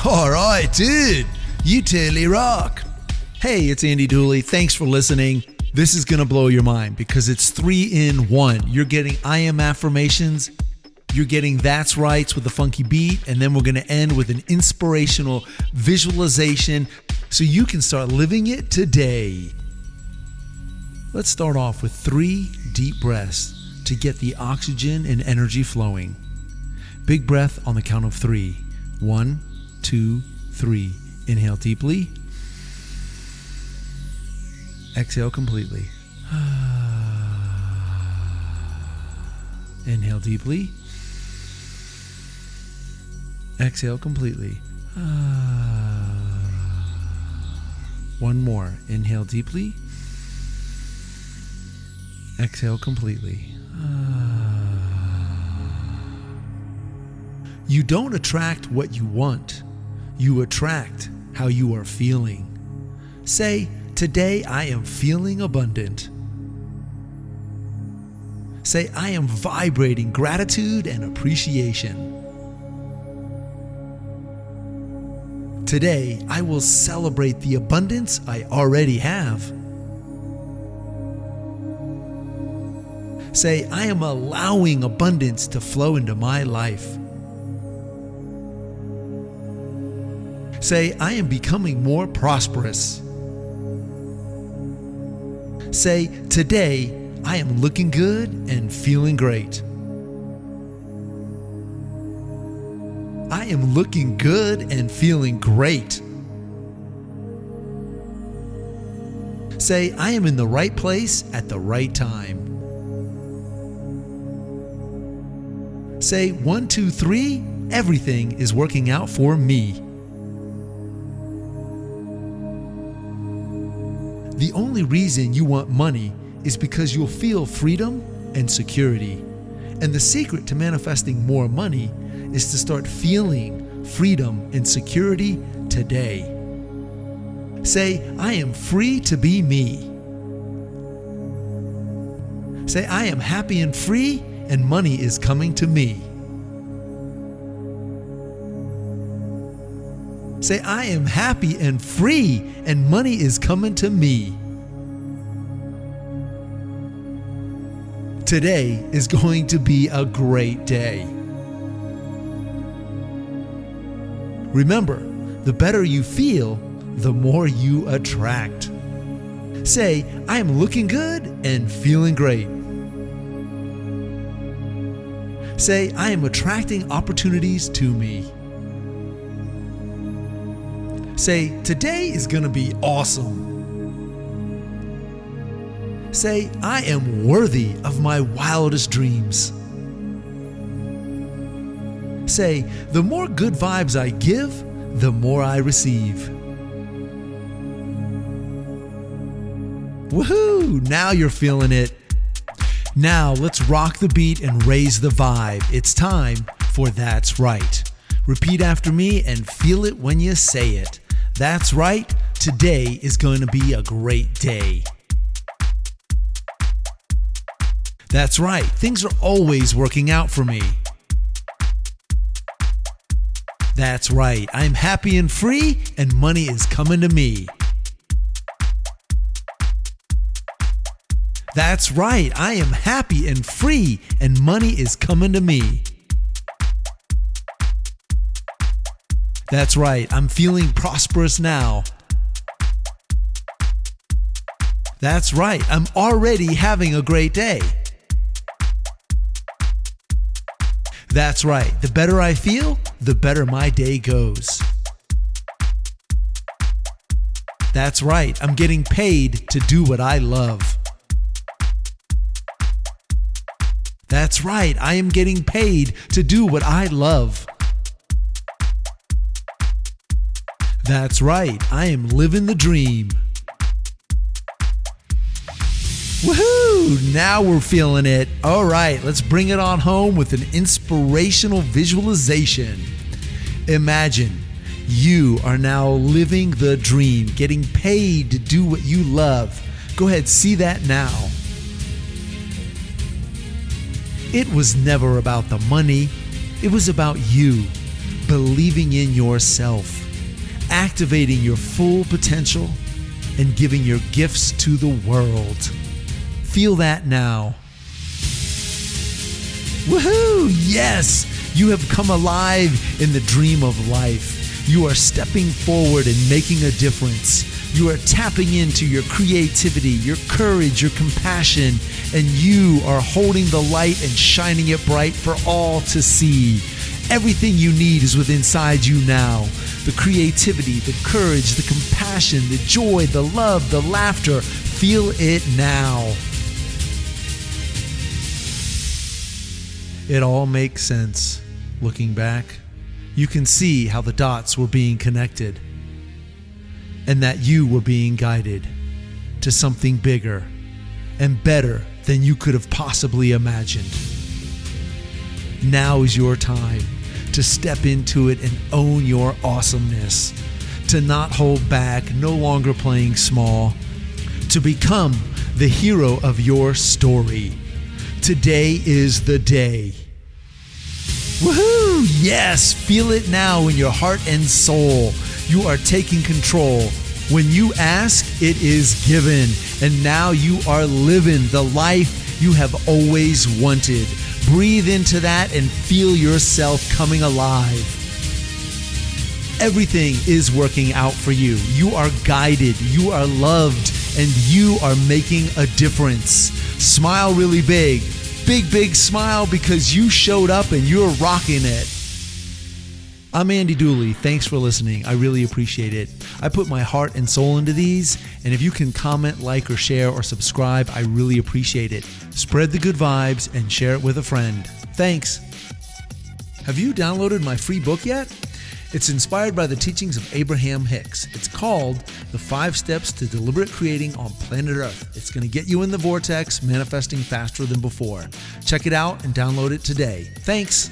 All right, dude. You totally rock. Hey, it's Andy Dooley. Thanks for listening. This is going to blow your mind because it's 3 in 1. You're getting I Am Affirmations. You're getting That's Right with a funky beat. And then we're going to end with an inspirational visualization so you can start living it today. Let's start off with 3 deep breaths to get the oxygen and energy flowing. Big breath on the count of 3. 1, 2, 3. Inhale deeply. Exhale completely. Inhale deeply. Exhale completely. One more. Inhale deeply. Exhale completely. You don't attract what you want. You attract how you are feeling. Say, today I am feeling abundant. Say, I am vibrating gratitude and appreciation. Today, I will celebrate the abundance I already have. Say, I am allowing abundance to flow into my life. Say, I am becoming more prosperous. Say, today, I am looking good and feeling great. I am looking good and feeling great. Say, I am in the right place at the right time. Say, 1, 2, 3, everything is working out for me. The only reason you want money is because you'll feel freedom and security. And the secret to manifesting more money is to start feeling freedom and security today. Say, I am free to be me. Say, I am happy and free, and money is coming to me. Say, I am happy and free, and money is coming to me. Today is going to be a great day. Remember, the better you feel, the more you attract. Say, I am looking good and feeling great. Say, I am attracting opportunities to me. Say, today is going to be awesome. Say, I am worthy of my wildest dreams. Say, the more good vibes I give, the more I receive. Woohoo! Now you're feeling it. Now let's rock the beat and raise the vibe. It's time for That's Right. Repeat after me and feel it when you say it. That's right. Today is going to be a great day. That's right. Things are always working out for me. That's right. I'm happy and free, and money is coming to me. That's right. I am happy and free, and money is coming to me. That's right. I'm feeling prosperous now. That's right. I'm already having a great day. That's right. The better I feel, the better my day goes. That's right. I'm getting paid to do what I love. That's right. I am getting paid to do what I love. That's right. I am living the dream. Woohoo! Now we're feeling it. All right, let's bring it on home with an inspirational visualization. Imagine you are now living the dream, getting paid to do what you love. Go ahead, see that now. It was never about the money. It was about you. believing in yourself, activating your full potential, and giving your gifts to the world. Feel that now. Woohoo! Yes! You have come alive in the dream of life. You are stepping forward and making a difference. You are tapping into your creativity, your courage, your compassion, and you are holding the light and shining it bright for all to see. Everything you need is within inside you now. The creativity, the courage, the compassion, the joy, the love, the laughter. Feel it now. It all makes sense. Looking back, you can see how the dots were being connected and that you were being guided to something bigger and better than you could have possibly imagined. Now is your time to step into it and own your awesomeness, to not hold back, no longer playing small, to become the hero of your story. Today is the day. Woohoo! Yes, feel it now in your heart and soul. You are taking control. When you ask, it is given. And now you are living the life you have always wanted. Breathe into that and feel yourself coming alive. Everything is working out for you. You are guided, you are loved, and you are making a difference. Smile really big. Big smile because you showed up and you're rocking it. I'm Andy Dooley. Thanks for listening. I really appreciate it. I put my heart and soul into these, and if you can comment, like, or share, or subscribe, I really appreciate it. Spread the good vibes and share it with a friend. Thanks. Have you downloaded my free book yet? It's inspired by the teachings of Abraham Hicks. It's called The 5 Steps to Deliberate Creating on Planet Earth. It's going to get you in the vortex, manifesting faster than before. Check it out and download it today. Thanks.